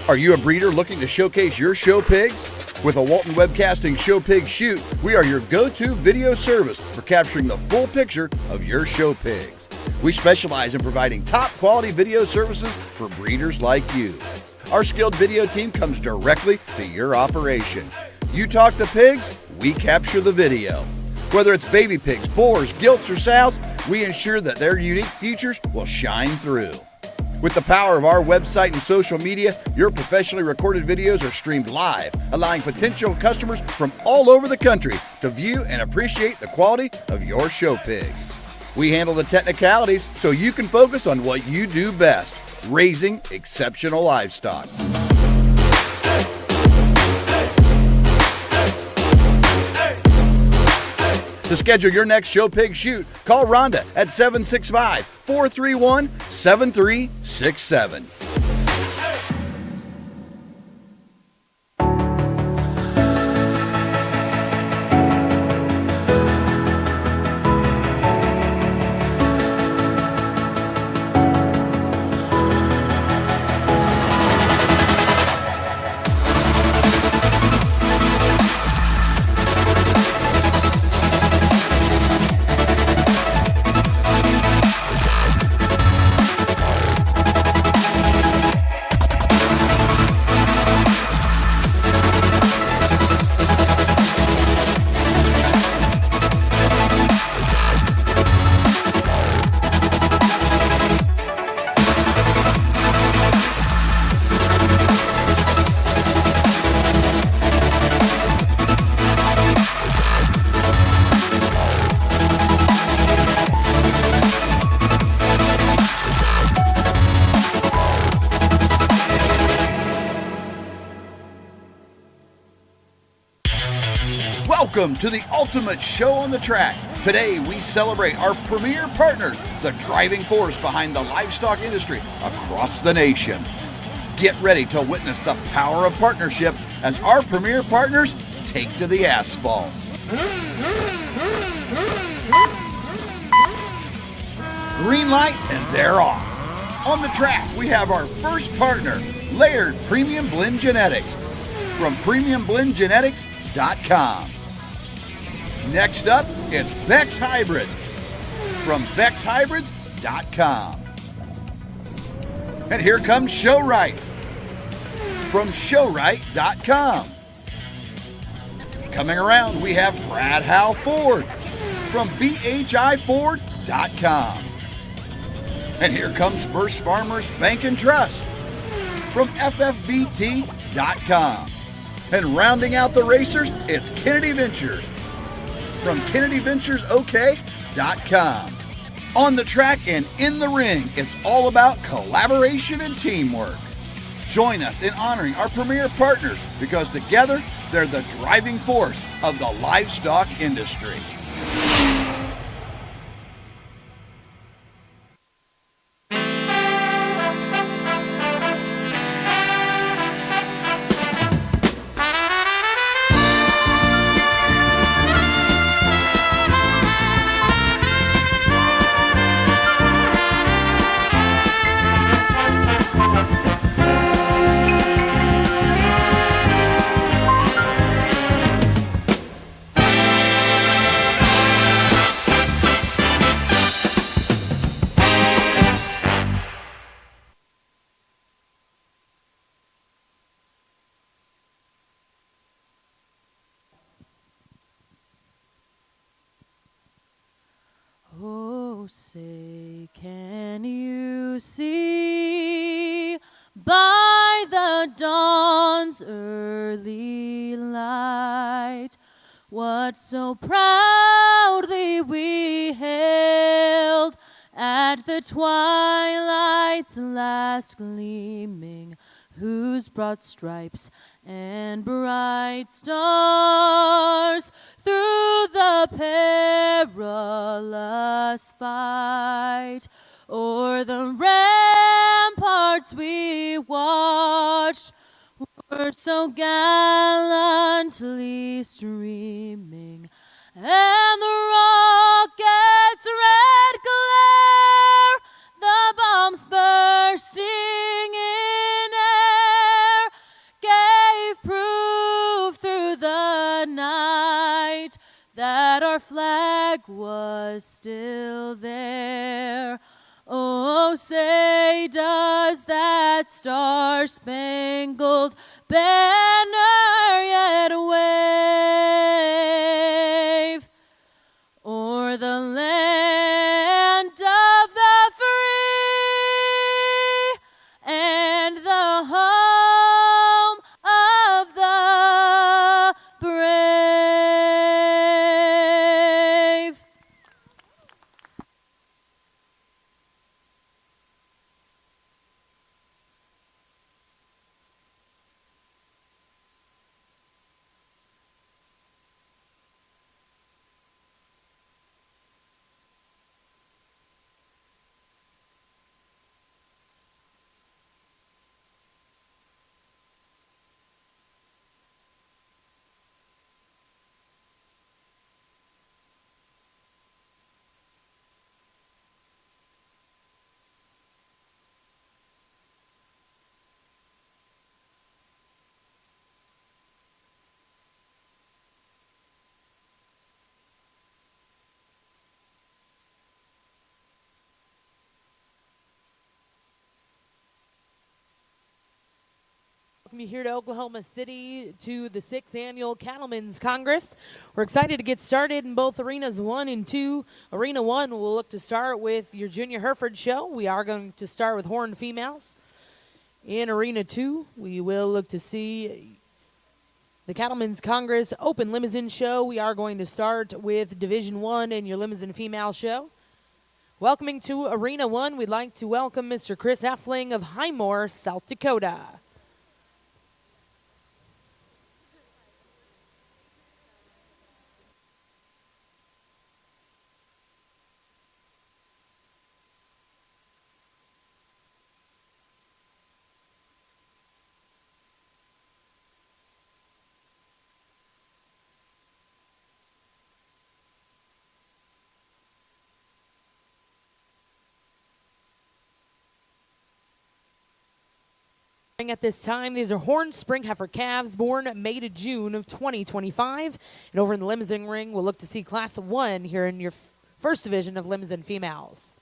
Are you a breeder looking to showcase your show pigs? With a Walton Webcasting Show Pig Shoot, we are your go-to video service for capturing the full picture of your show pigs. We specialize in providing top-quality video services for breeders like you. Our skilled video team comes directly to your operation. You talk to pigs, we capture the video. Whether it's baby pigs, boars, gilts, or sows, we ensure that their unique features will shine through. With the power of our website and social media, your professionally recorded videos are streamed live, allowing potential customers from all over the country to view and appreciate the quality of your show pigs. We handle the technicalities so you can focus on what you do best, raising exceptional livestock. To schedule your next show pig shoot, call Rhonda at 765-431-7367. Welcome to the ultimate show on the track. Today we celebrate our premier partners, the driving force behind the livestock industry across the nation. Get ready to witness the power of partnership as our premier partners take to the asphalt. Green light and they're off. On the track we have our first partner, Laird Premium Blend Genetics from premiumblendgenetics.com. Next up, it's Beck's Hybrids from beckshybrids.com. And here comes Showright from showright.com. Coming around, we have Brad Howe Ford from bhiford.com. And here comes First Farmers Bank and Trust from ffbt.com. And rounding out the racers, it's Kennedy Ventures from kennedyventuresok.com. On the track and in the ring, it's all about collaboration and teamwork. Join us in honoring our premier partners because together they're the driving force of the livestock industry. Oh, say, can you see by the dawn's early light what so proudly we hailed at the twilight's last gleaming, whose broad stripes and bright stars through the perilous fight o'er the ramparts we watched were so gallantly streaming, and the rocket's red glare, the bombs bursting in air, our flag was still there. Oh, say does that star-spangled banner yet wave o'er the land of the free and the home of the brave? Welcome you here to Oklahoma City to the 6th Annual Cattleman's Congress. We're excited to get started in both Arenas 1 and 2. Arena 1 will look to start with your Junior Hereford show. We are going to start with horned females. In Arena 2, we will look to see the Cattleman's Congress Open Limousine Show. We are going to start with Division 1 and your Limousine Female Show. Welcoming to Arena 1, we'd like to welcome Mr. Chris Effling of Highmore, South Dakota. At this time, these are horned spring heifer calves born May to June of 2025. And over in the limousine ring, we'll look to see Class 1 here in your first division of limousine females.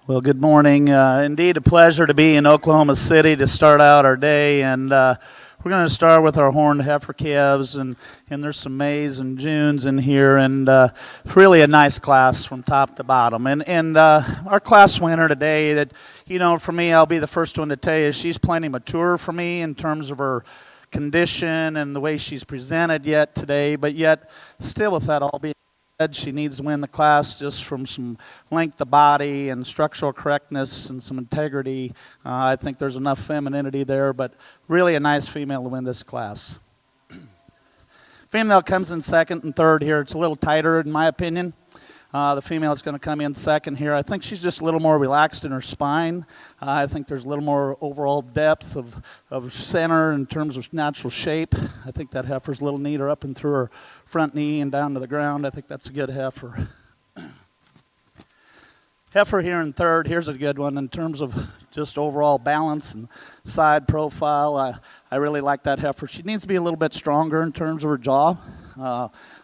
Well, good morning. Indeed, a pleasure to be in Oklahoma City to start out our day, and we're going to start with our horned heifer calves, and there's some Mays and Junes in here, and really a nice class from top to bottom. And our class winner today, that for me, I'll be the first one to tell you, she's plenty mature for me in terms of her condition and the way she's presented yet today, but yet still with that all being said, she needs to win the class just from some length of body and structural correctness and some integrity. I think there's enough femininity there, but really a nice female to win this class. Female comes in second and third here. It's a little tighter in my opinion. The female is going to come in second here. I think she's just a little more relaxed in her spine. I think there's a little more overall depth of center in terms of natural shape. I think that heifer's a little neater up and through her front knee and down to the ground. I think that's a good heifer. Heifer here in third. Here's a good one in terms of just overall balance and side profile. I really like that heifer. She needs to be a little bit stronger in terms of her jaw.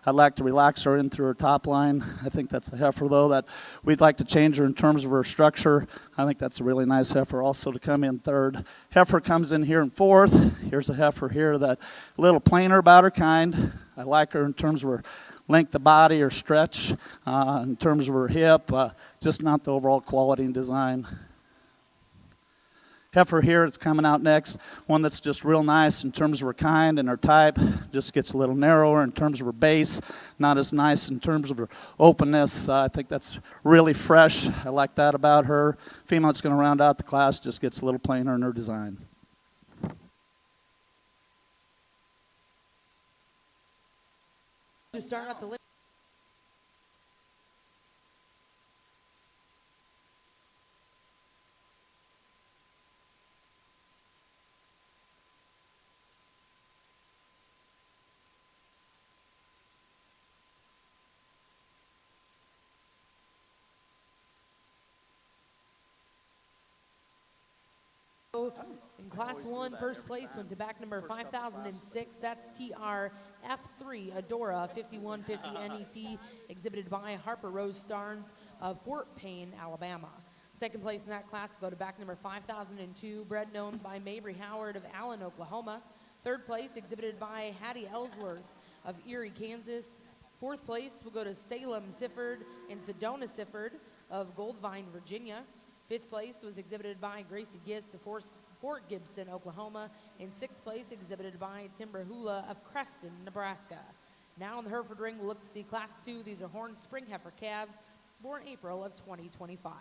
I'd like to relax her in through her top line. I think that's a heifer, though, that we'd like to change her in terms of her structure. I think that's a really nice heifer also to come in third. Heifer comes in here in fourth. Here's a heifer here that a little plainer about her kind. I like her in terms of her length of body or stretch, in terms of her hip, just not the overall quality and design. Heifer here, it's coming out next, one that's just real nice in terms of her kind and her type, just gets a little narrower in terms of her base, not as nice in terms of her openness. I think that's really fresh. I like that about her. Female that's going to round out the class just gets a little plainer in her design. To start out the list. In Class 1, first place went to back number 5006. That's TRF3 Adora 5150 NET, exhibited by Harper Rose Starnes of Fort Payne, Alabama. Second place in that class go to back number 5002, bred known by Mabry Howard of Allen, Oklahoma. Third place exhibited by Hattie Ellsworth of Erie, Kansas. Fourth place will go to Salem Sifford and Sedona Sifford of Goldvine, Virginia. Fifth place was exhibited by Gracie Gist of Fort Gibson, Oklahoma. And sixth place exhibited by Timber Hula of Creston, Nebraska. Now in the Hereford ring, we'll look to see Class 2. These are horned spring heifer calves born April of 2025.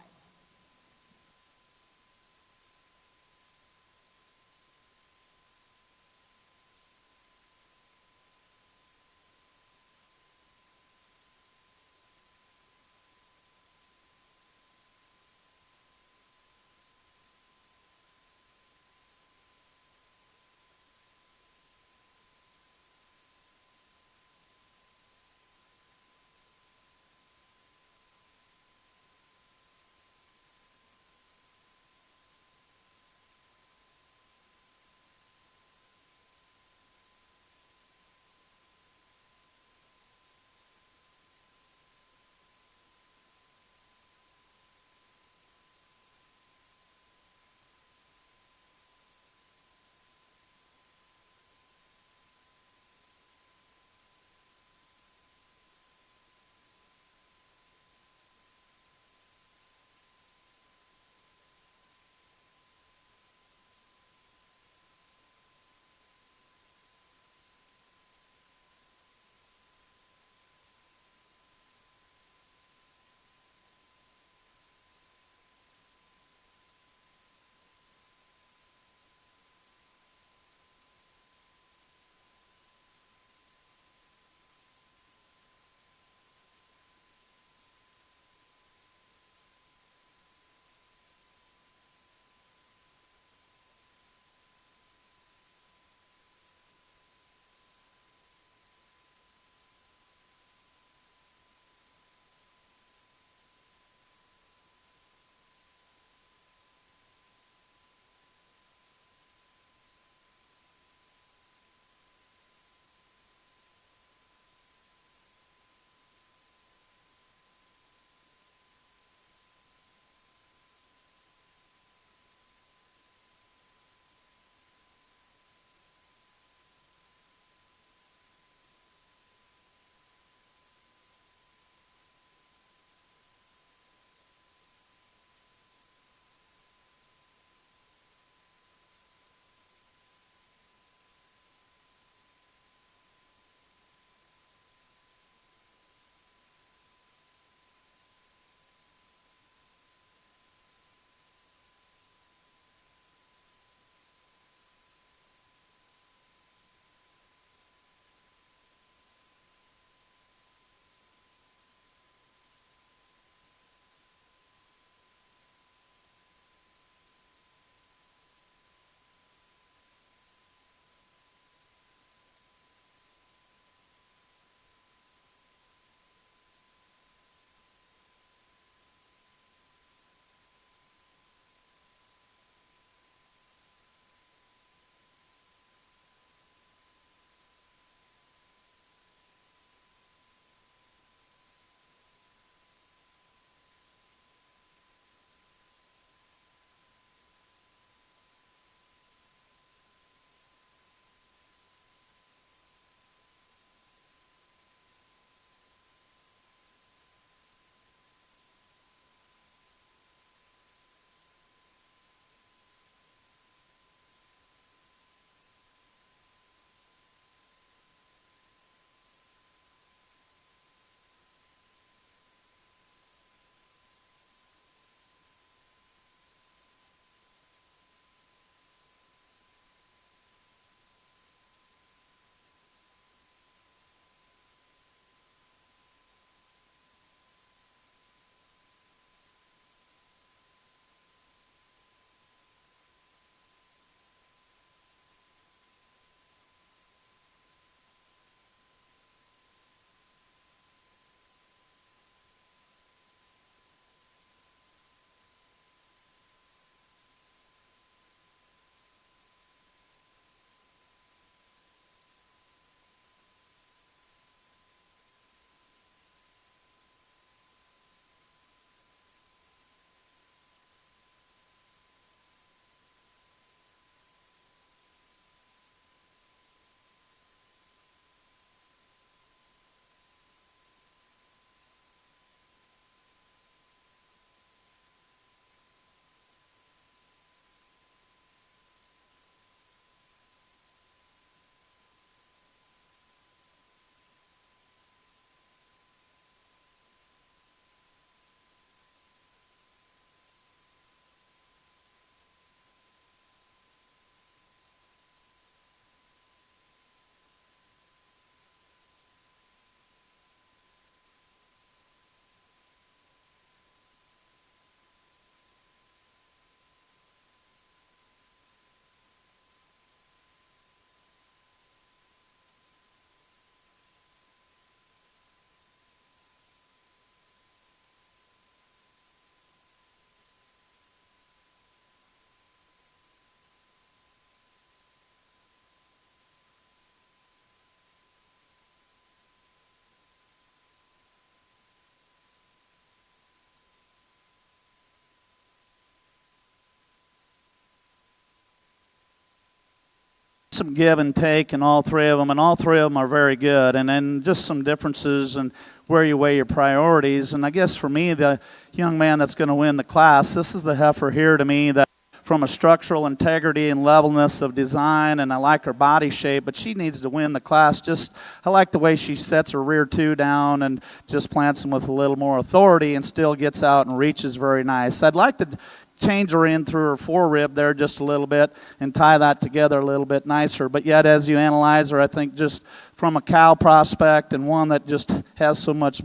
some give and take in all three of them, and all three of them are very good. And then just some differences in where you weigh your priorities. And I guess for me, the young man that's going to win the class, this is the heifer here to me that from a structural integrity and levelness of design, and I like her body shape, but she needs to win the class. Just, I like the way she sets her rear two down and just plants them with a little more authority and still gets out and reaches very nice. I'd like to change her in through her forerib there just a little bit and tie that together a little bit nicer. But yet, as you analyze her, I think just from a cow prospect and one that just has so much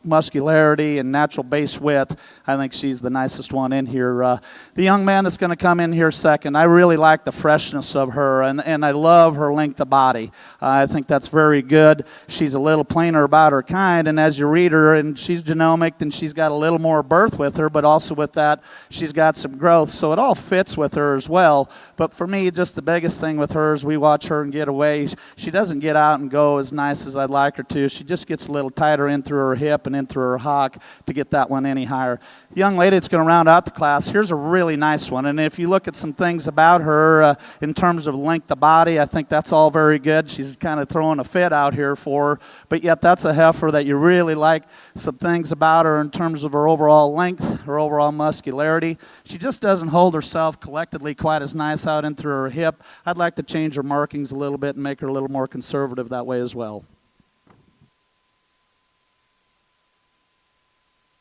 muscularity and natural base width, I think she's the nicest one in here. The young man that's going to come in here second, I really like the freshness of her, and I love her length of body. I think that's very good. She's a little plainer about her kind, and as you read her, and she's genomic, and she's got a little more birth with her, but also with that, she's got some growth, so it all fits with her as well. But for me, just the biggest thing with her is we watch her and get away. She doesn't get out and go as nice as I'd like her to. She just gets a little tighter in through her hip and in through her hock to get that one any higher. The young lady that's going to round out the class, here's a really nice one. And if you look at some things about her in terms of length of body, I think that's all very good. She's kind of throwing a fit out here for her. But yet that's a heifer that you really like some things about her in terms of her overall length, her overall muscularity. She just doesn't hold herself collectively quite as nice out in through her hip. I'd like to change her markings a little bit and make her a little more conservative that way as well.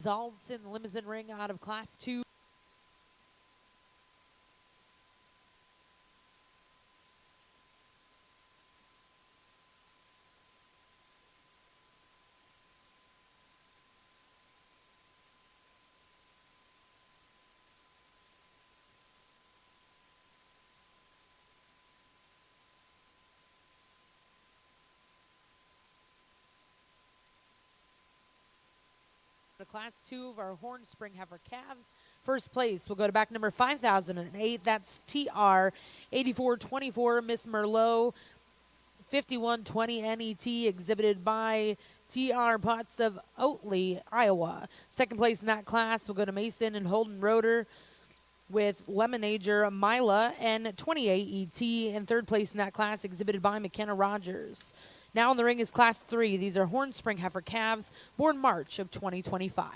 Results in the limousine ring out of Class 2. Class 2 of our Horn Spring Heifer calves. First place will go to back number 5008. That's TR 8424 Miss Merlot 5120 NET, exhibited by TR Potts of Oatley, Iowa. Second place in that class will go to Mason and Holden Roeder with Lemonager Mila and 28 ET. And third place in that class exhibited by McKenna Rogers. Now in the ring is Class 3. These are Horn Spring Heifer calves, born March of 2025.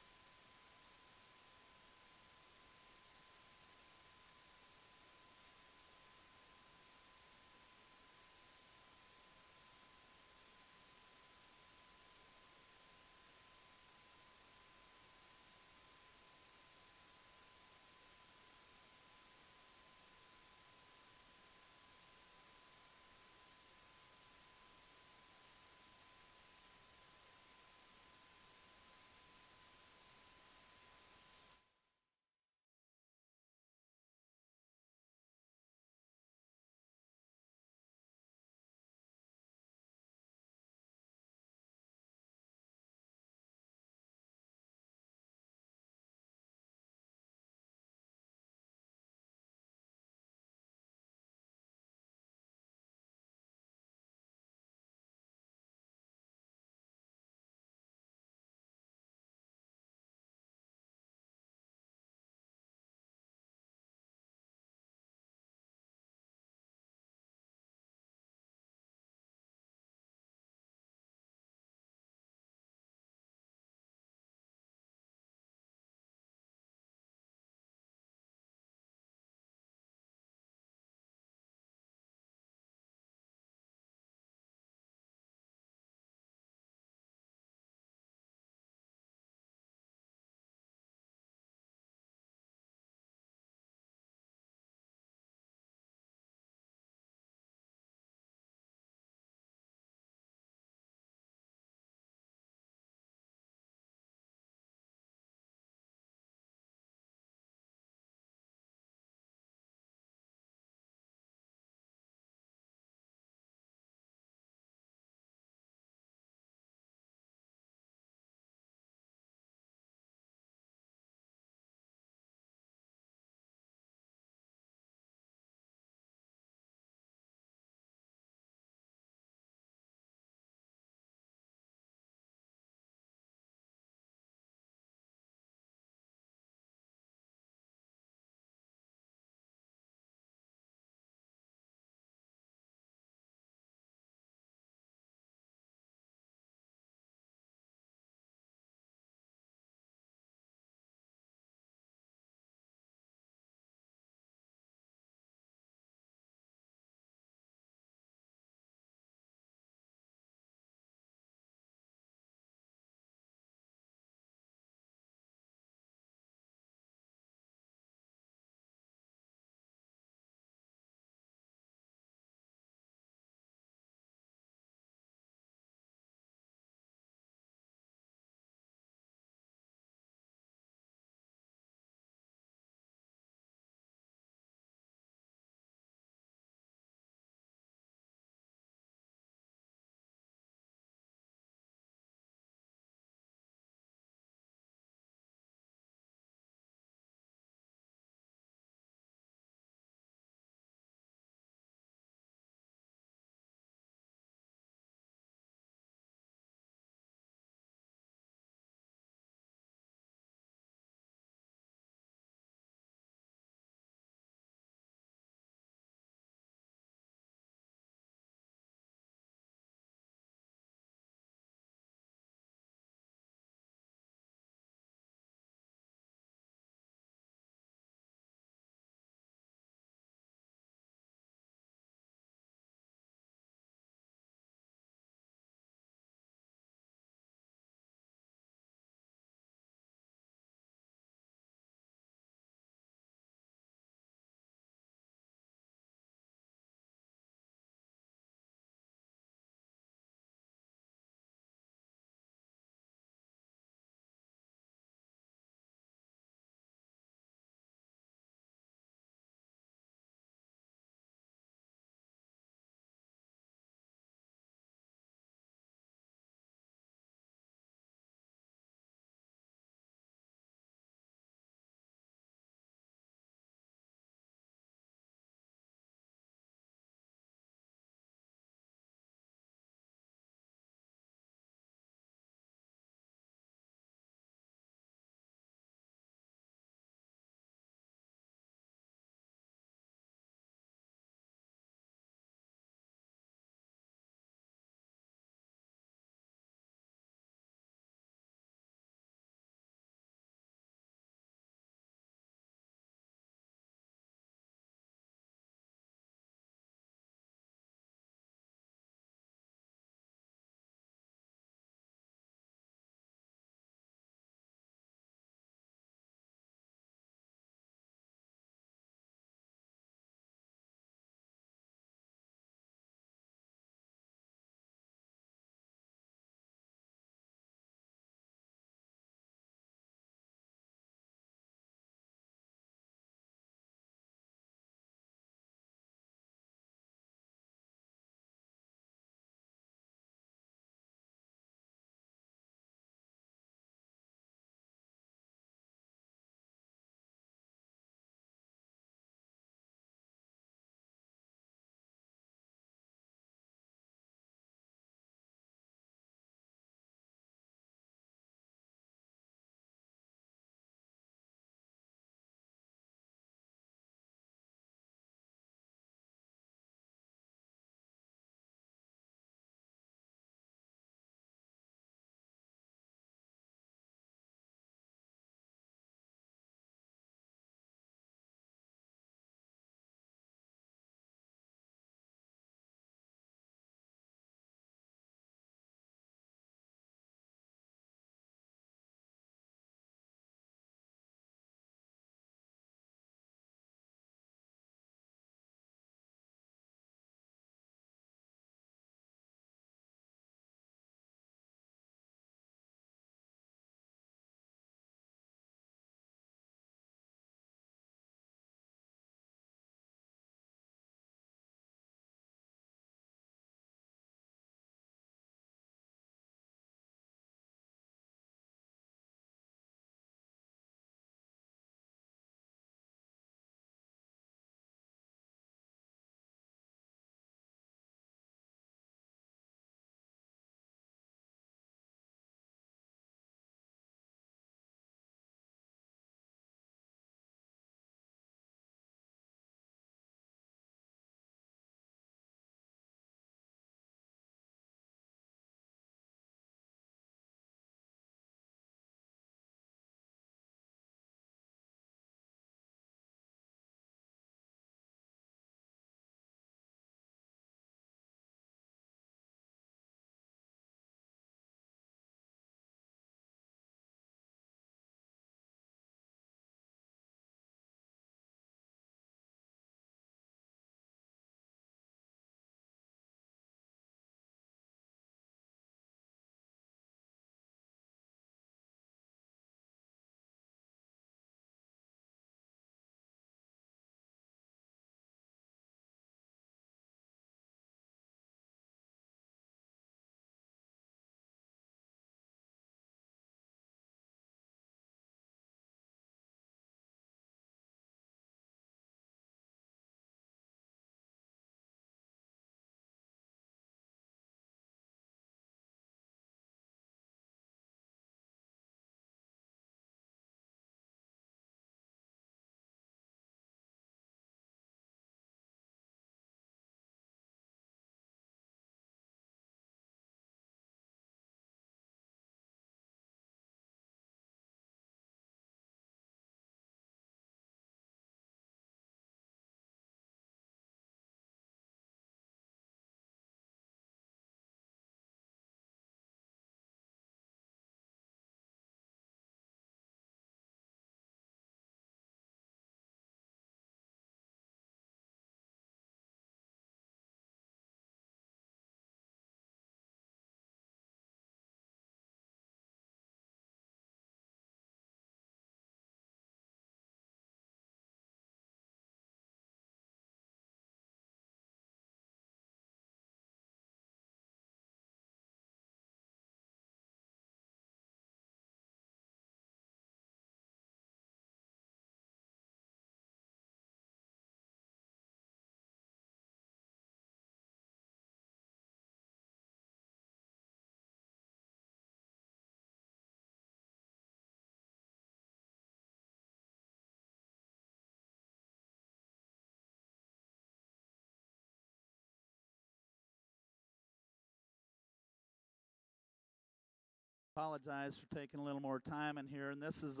apologize for taking a little more time in here, and this is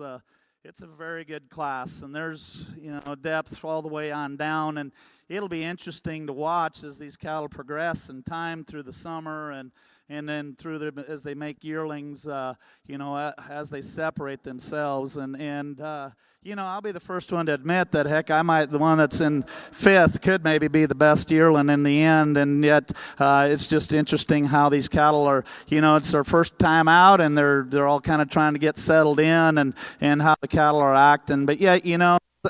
it's a very good class, and there's depth all the way on down, and it'll be interesting to watch as these cattle progress in time through the summer and then as they make yearlings, as they separate themselves, and I'll be the first one to admit that heck, the one that's in fifth could maybe be the best yearling in the end, and yet it's just interesting how these cattle are, it's their first time out, and they're all kind of trying to get settled in, and how the cattle are acting, but yet,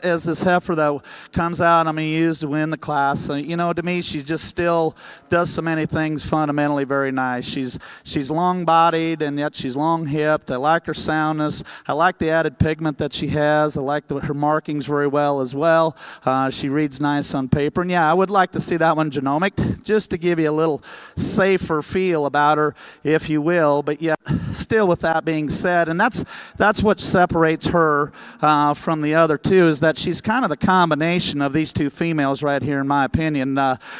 as this heifer that comes out, I'm going to use to win the class. To me, she just still does so many things fundamentally very nice. She's long-bodied, and yet she's long-hipped. I like her soundness. I like the added pigment that she has. I like her markings very well as well. She reads nice on paper. And yeah, I would like to see that one genomic, just to give you a little safer feel about her, if you will. But yet, still with that being said, and that's what separates her from the other two, is that she's kind of the combination of these two females right here, in my opinion.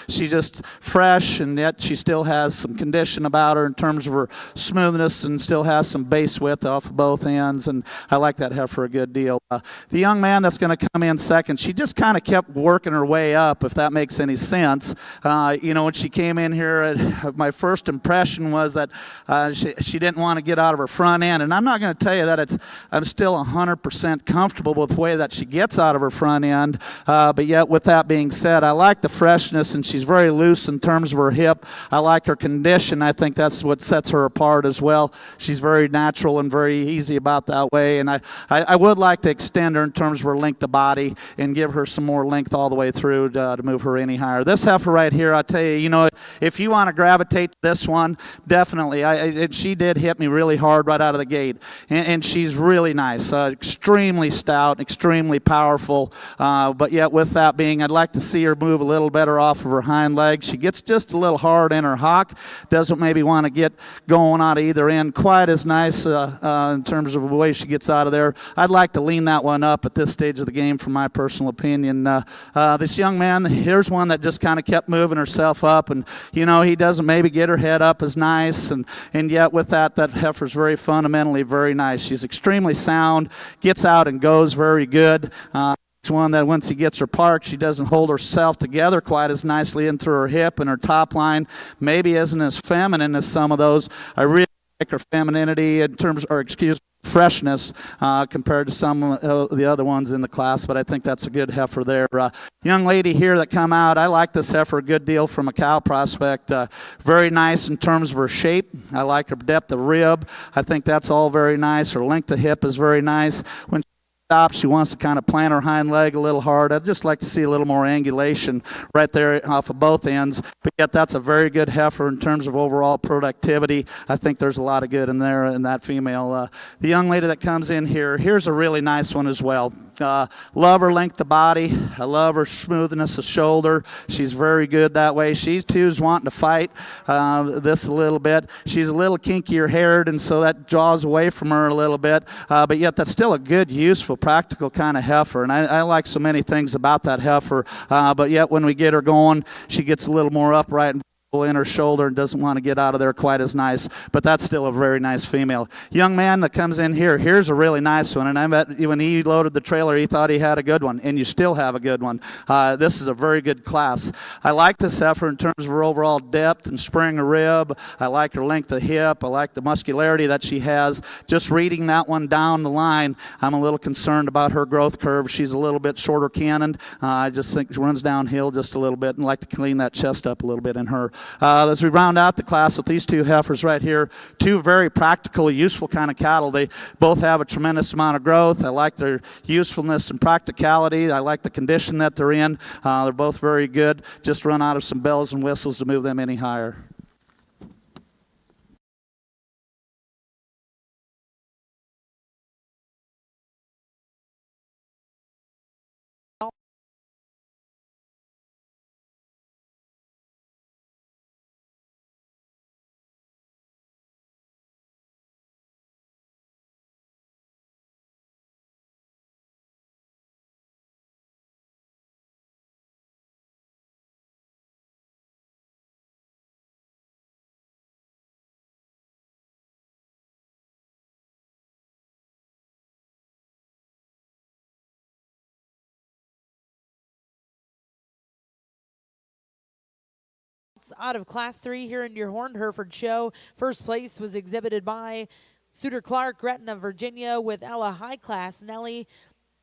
She's just fresh, and yet she still has some condition about her in terms of her smoothness, and still has some base width off of both ends, and I like that heifer a good deal. The young man that's going to come in second, she just kind of kept working her way up, if that makes any sense. When she came in here, my first impression was that she didn't want to get out of her front end, and I'm not going to tell you that I'm still 100% comfortable with the way that she gets out of her front end, but yet with that being said, I like the freshness, and she's very loose in terms of her hip. I like her condition. I think that's what sets her apart as well. She's very natural and very easy about that way, and I would like to extend her in terms of her length of body and give her some more length all the way through to move her any higher. This heifer right here, I tell you, if you want to gravitate to this one, definitely. She did hit me really hard right out of the gate, and she's really nice, extremely stout, extremely powerful, but yet with that being, I'd like to see her move a little better off of her hind legs. She gets just a little hard in her hock, doesn't maybe want to get going out of either end quite as nice in terms of the way she gets out of there. I'd like to lean that one up at this stage of the game, from my personal opinion. This young man, here's one that just kind of kept moving herself up, and he doesn't maybe get her head up as nice, and yet with that heifer's very fundamentally very nice. She's extremely sound, gets out and goes very good. It's one that once he gets her parked, she doesn't hold herself together quite as nicely in through her hip, and her top line maybe isn't as feminine as some of those. I really like her femininity in terms, freshness compared to some of the other ones in the class, but I think that's a good heifer there. Young lady here that come out, I like this heifer a good deal from a cow prospect. Very nice in terms of her shape. I like her depth of rib. I think that's all very nice. Her length of hip is very nice. When she wants to kind of plant her hind leg a little hard. I'd just like to see a little more angulation right there off of both ends. But yet that's a very good heifer in terms of overall productivity. I think there's a lot of good in there in that female. The young lady that comes in here, here's a really nice one as well. Love her length of body. I love her smoothness of shoulder. She's very good that way. She too is wanting to fight this a little bit. She's a little kinkier haired, and so that draws away from her a little bit. But yet that's still a good, useful, practical kind of heifer, and I like so many things about that heifer, but yet when we get her going, she gets a little more upright and in her shoulder and doesn't want to get out of there quite as nice, but that's still a very nice female. Young man that comes in here, here's a really nice one, and I bet when he loaded the trailer, he thought he had a good one, and you still have a good one. This is a very good class. I like this heifer in terms of her overall depth and spring of rib. I like her length of hip. I like the muscularity that she has. Just reading that one down the line, I'm a little concerned about her growth curve. She's a little bit shorter cannoned. I just think she runs downhill just a little bit, and like to clean that chest up a little bit in her. As we round out the class with these two heifers right here, two very practical, useful kind of cattle. They both have a tremendous amount of growth. I like their usefulness and practicality. I like the condition that they're in. They're both very good. Just run out of some bells and whistles to move them any higher. out of Class 3 here in your Horned Hereford show. First place was exhibited by Suter Clark, Gretna, Virginia, with Ella High Class Nelly,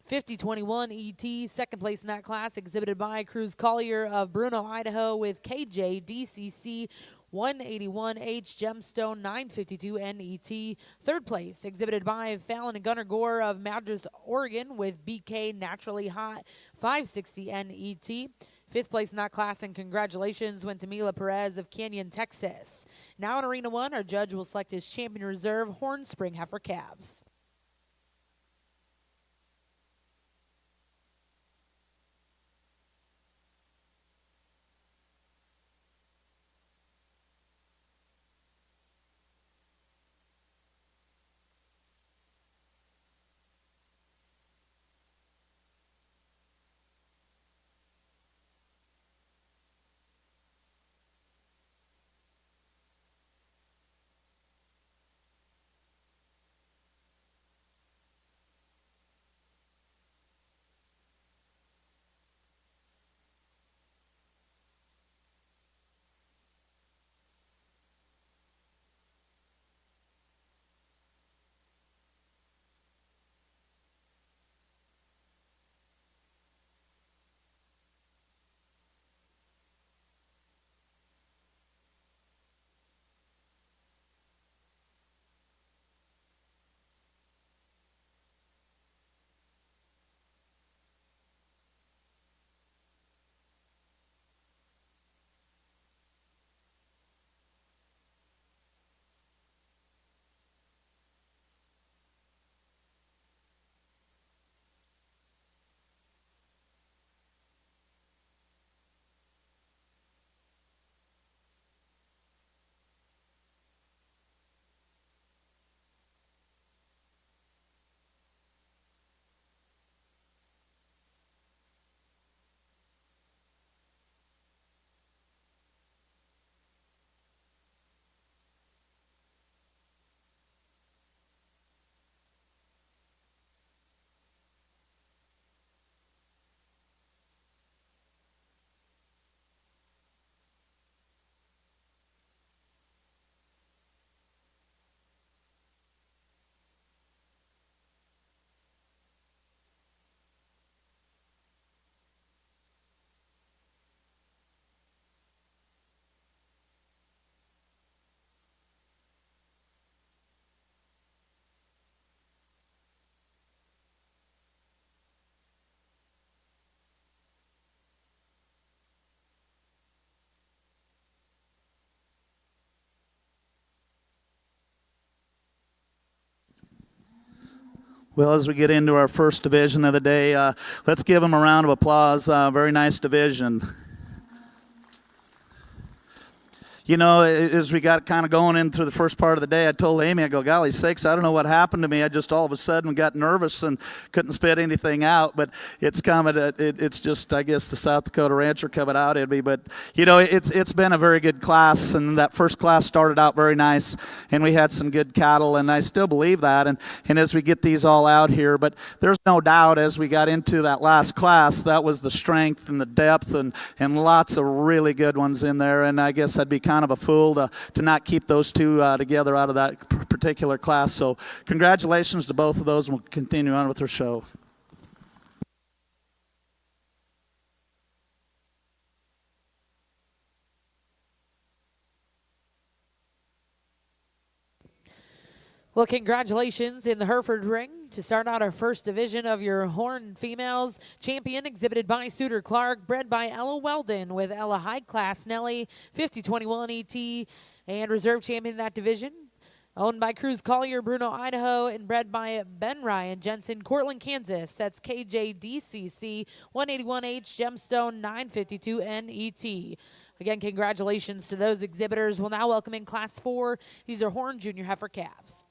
5021 ET. Second place in that class exhibited by Cruz Collier of Bruno, Idaho, with KJ DCC 181H Gemstone 952 NET. Third place exhibited by Fallon and Gunnar Gore of Madras, Oregon, with BK Naturally Hot 560 NET. Fifth place in that class, and congratulations went to Mila Perez of Canyon, Texas. Now in Arena 1, our judge will select his champion reserve Horn Spring Heifer calves. Well, as we get into our first division of the day, let's give them a round of applause. Very nice division. You know, as we got kind of going in through the first part of the day, I told Amy, I go, golly sakes, I don't know what happened to me. I just all of a sudden got nervous and couldn't spit anything out. But it's coming. It's just, I guess, the South Dakota rancher coming out in me. But, you know, it's been a very good class. And that first class started out very nice. And we had some good cattle. And I still believe that. And as we get these all out here. But there's no doubt as we got into that last class, that was the strength and the depth and lots of really good ones in there. And I guess I'd be kind of a fool to not keep those two together out of that particular class. So congratulations to both of those, and we'll continue on with our show. Well, congratulations in the Hereford ring to start out our first division of your Horn females. Champion exhibited by Suter Clark, bred by Ella Weldon, with Ella High Class Nelly, 5021 ET, and reserve champion in that division. Owned by Cruz Collier, Bruno, Idaho, and bred by Ben Ryan Jensen, Cortland, Kansas. That's KJDCC 181H Gemstone 952 NET. Again, congratulations to those exhibitors. We'll now welcome in Class 4. These are Horn Junior Heifer calves.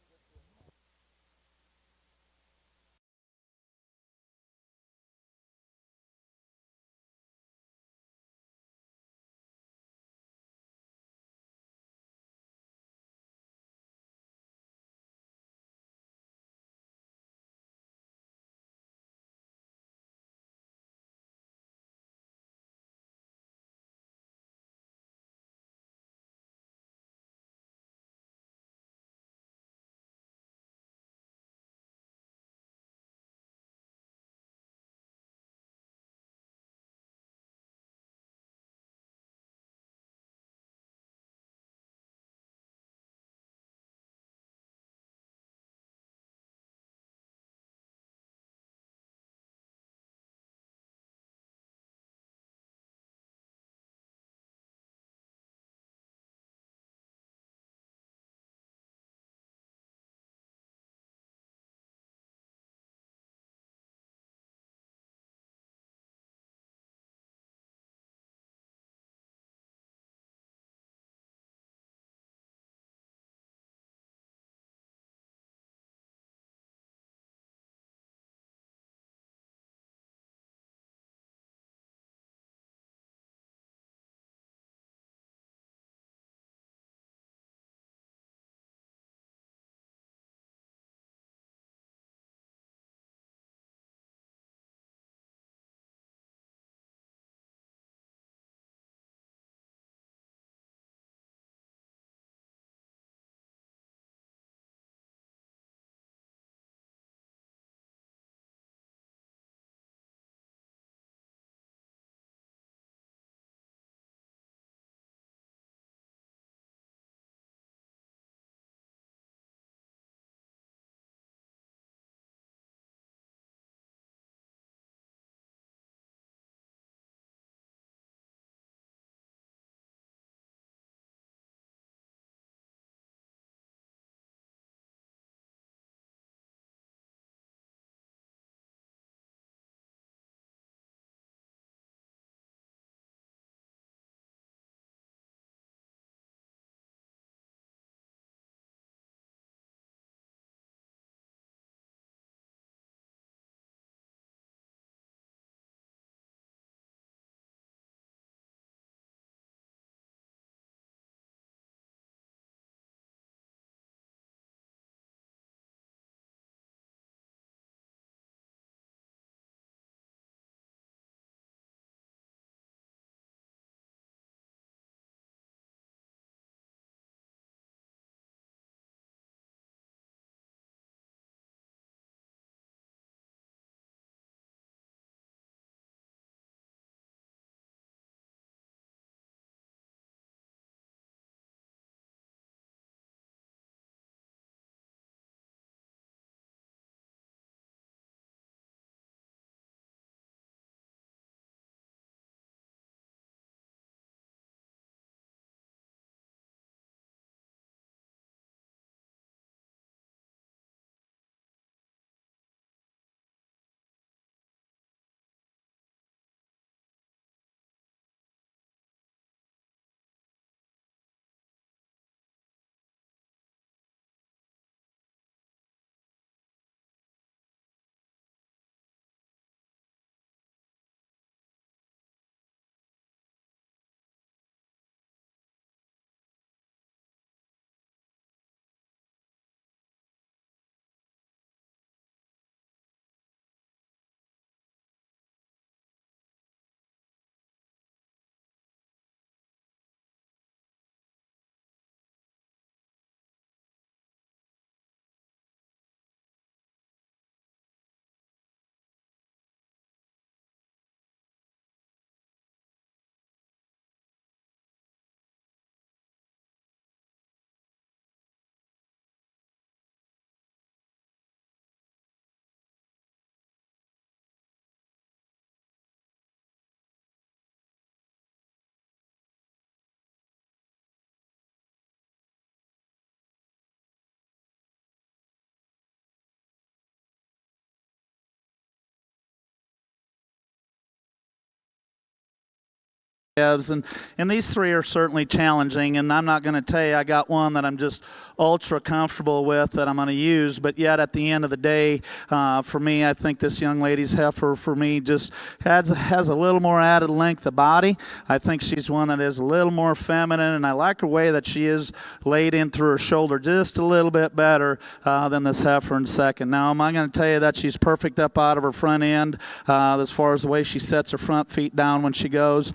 And these three are certainly challenging, and I'm not going to tell you I got one that I'm just ultra comfortable with that I'm going to use, but yet at the end of the day, for me, I think this young lady's heifer, for me, just has a little more added length of body. I think she's one that is a little more feminine, and I like her way that she is laid in through her shoulder just a little bit better than this heifer in second. Now, am I going to tell you that she's perfect up out of her front end as far as the way she sets her front feet down when she goes?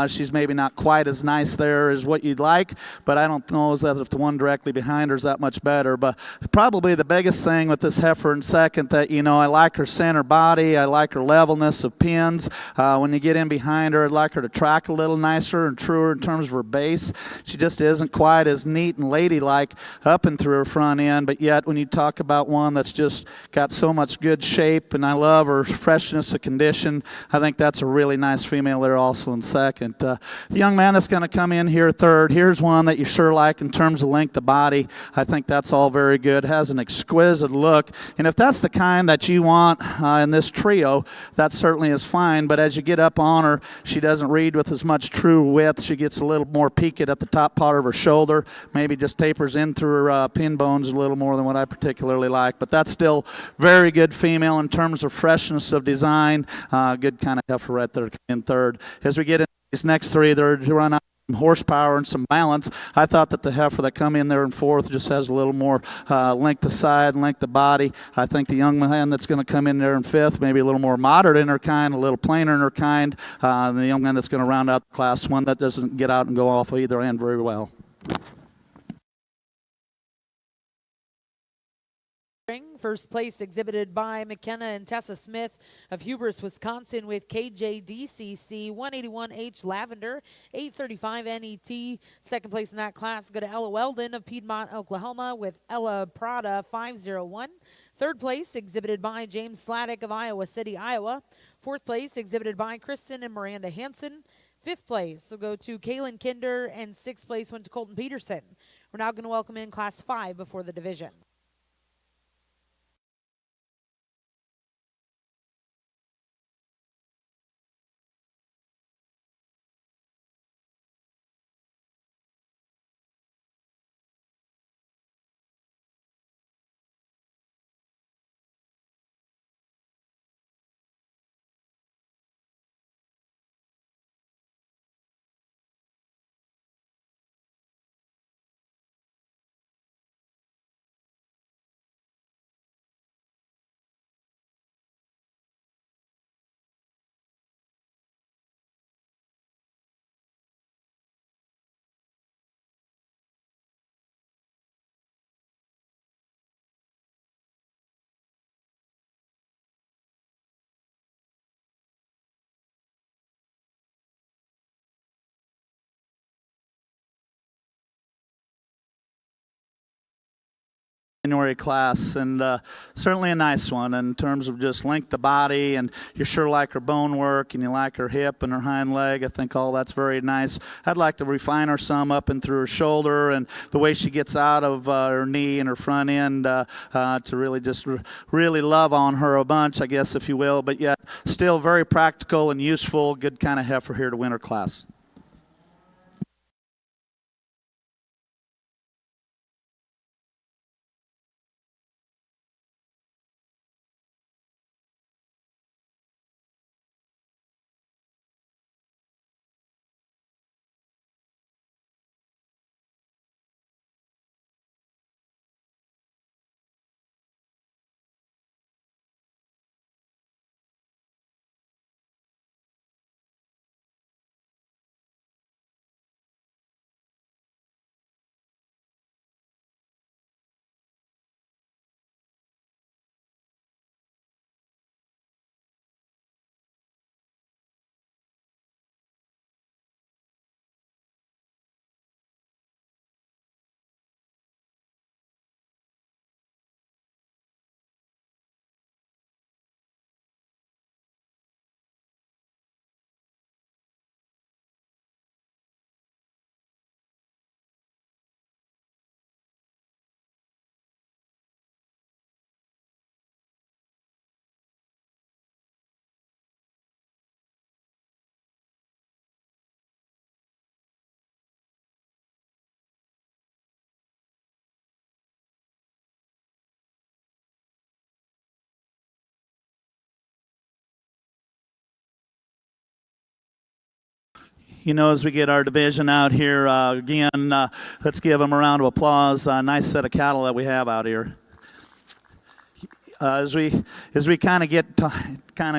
She's maybe not quite as nice there as what you'd like, but I don't know that if the one directly behind her is that much better. But probably the biggest thing with this heifer in second that, I like her center body. I like her levelness of pins. When you get in behind her, I'd like her to track a little nicer and truer in terms of her base. She just isn't quite as neat and ladylike up and through her front end, but yet when you talk about one that's just got so much good shape, and I love her freshness of condition, I think that's a really nice female there also in second. The young man that's going to come in here third, here's one that you sure like in terms of length of body. I think that's all very good. Has an exquisite look, and if that's the kind that you want in this trio, that certainly is fine, but as you get up on her, she doesn't read with as much true width. She gets a little more peaked at the top part of her shoulder, maybe just tapers in through her pin bones a little more than what I particularly like, but that's still very good female in terms of freshness of design. Good kind of heifer right there in third. As we get in these next three, they're run out some horsepower and some balance. I thought that the heifer that come in there in fourth just has a little more length of side and length of body. I think the young man that's going to come in there in fifth, maybe a little more moderate in her kind, a little plainer in her kind. The young man that's going to round out the class, one that doesn't get out and go off either end very well. First place exhibited by McKenna and Tessa Smith of Hubris, Wisconsin, with KJDCC 181H Lavender 835 NET. Second place in that class go to Ella Weldon of Piedmont, Oklahoma, with Ella Prada 501. Third place exhibited by James Sladek of Iowa City, Iowa. Fourth place exhibited by Kristen and Miranda Hansen. Fifth place will go to Kaylin Kinder, and sixth place went to Colton Peterson. We're now going to welcome in Class 5 before the division. January class, and certainly a nice one in terms of just length of body, and you sure like her bone work, and you like her hip and her hind leg. I think all that's very nice. I'd like to refine her some up and through her shoulder and the way she gets out of her knee and her front end to really just really love on her a bunch, I guess, if you will, but yet still very practical and useful. Good kind of heifer here to win her class. You know, as we get our division out here, again, let's give them a round of applause. Nice set of cattle that we have out here. As we kind of get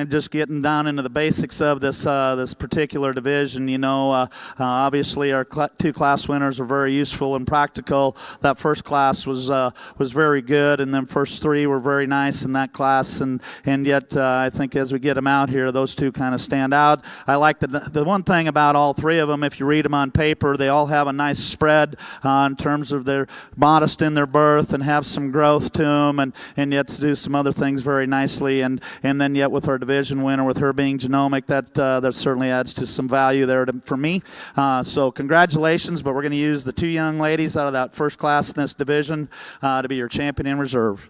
just getting down into the basics of this particular division, you know, obviously our two class winners are very useful and practical. That first class was very good, and then first three were very nice in that class, and yet I think as we get them out here, those two kind of stand out. I like the one thing about all three of them, if you read them on paper, they all have a nice spread in terms of they're modest in their birth and have some growth to them, and yet to do some other things very nicely, and then yet with our division winner, with her being genomic, that certainly adds to some value there for me. So congratulations, but we're going to use the two young ladies out of that first class in this division to be your champion in reserve.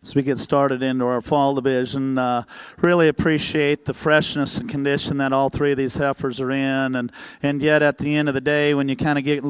As we get started into our fall division, really appreciate the freshness and condition that all three of these heifers are in, and yet at the end of the day, when you kind of get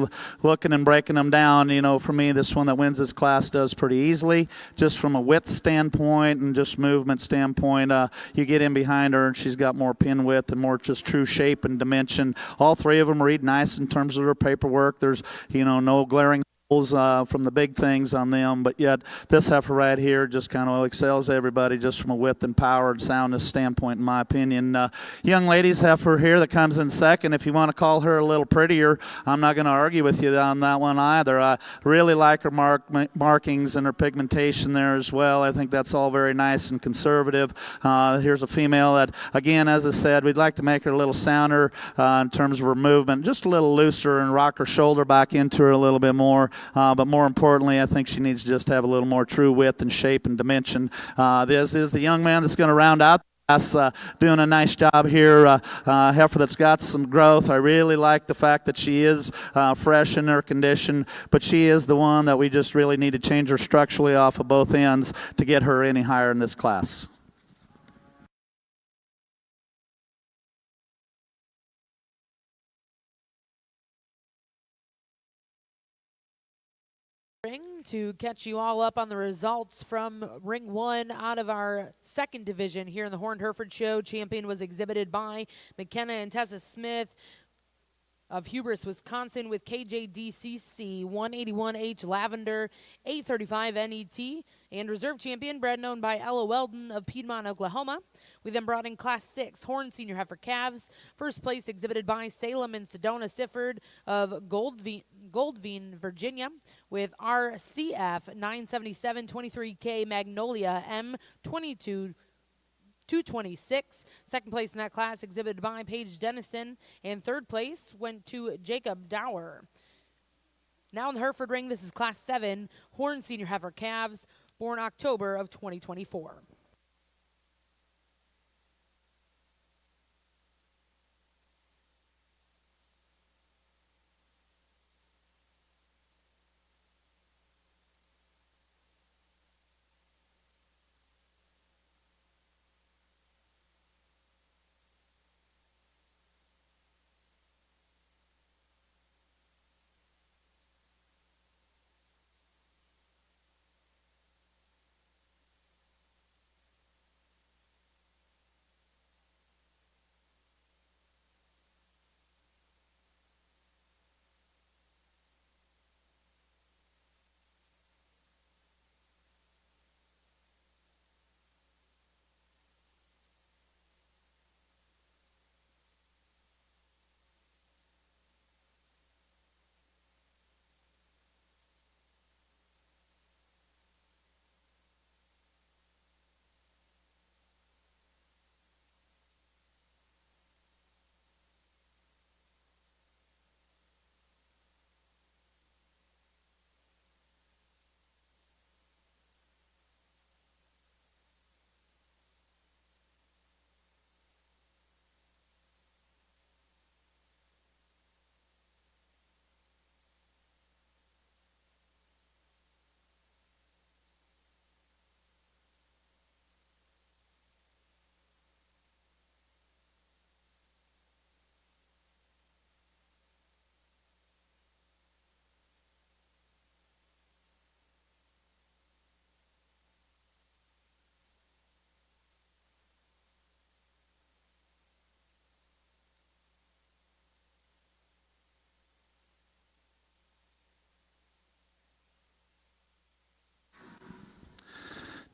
looking and breaking them down, you know, for me, this one that wins this class does pretty easily, just from a width standpoint and just movement standpoint. You get in behind her, and she's got more pin width and more just true shape and dimension. All three of them read nice in terms of their paperwork. There's, you know, no glaring from the big things on them, but yet this heifer right here just kind of excels everybody just from a width and power and soundness standpoint, in my opinion. Young lady's heifer here that comes in second, if you want to call her a little prettier, I'm not going to argue with you on that one either. I really like her markings and her pigmentation there as well. I think that's all very nice and conservative. Here's a female that, again, as I said, we'd like to make her a little sounder in terms of her movement, just a little looser, and rock her shoulder back into her a little bit more. But more importantly, I think she needs to just have a little more true width and shape and dimension. This is the young man that's going to round out the class, doing a nice job here. Heifer that's got some growth. I really like the fact that she is fresh in her condition, but she is the one that we just really need to change her structurally off of both ends to get her any higher in this class. To catch you all up on the results from Ring 1 out of our second division here in the Horned Hereford Show. Champion was exhibited by McKenna and Tessa Smith of Hubris, Wisconsin, with KJDCC 181H Lavender 835 NET, and reserve champion bred known by Ella Weldon of Piedmont, Oklahoma. We then brought in Class 6 Horn Senior Heifer Calves. First place exhibited by Salem and Sedona Sifford of Goldvine, Virginia, with RCF 977 23K Magnolia M22 226. Second place in that class exhibited by Paige Dennison, and third place went to Jacob Dower. Now in the Hereford ring, this is Class 7 Horn Senior Heifer Calves, born October of 2024.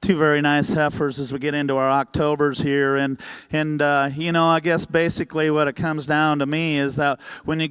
Two very nice heifers as we get into our Octobers here, and you know, I guess basically what it comes down to me is that when you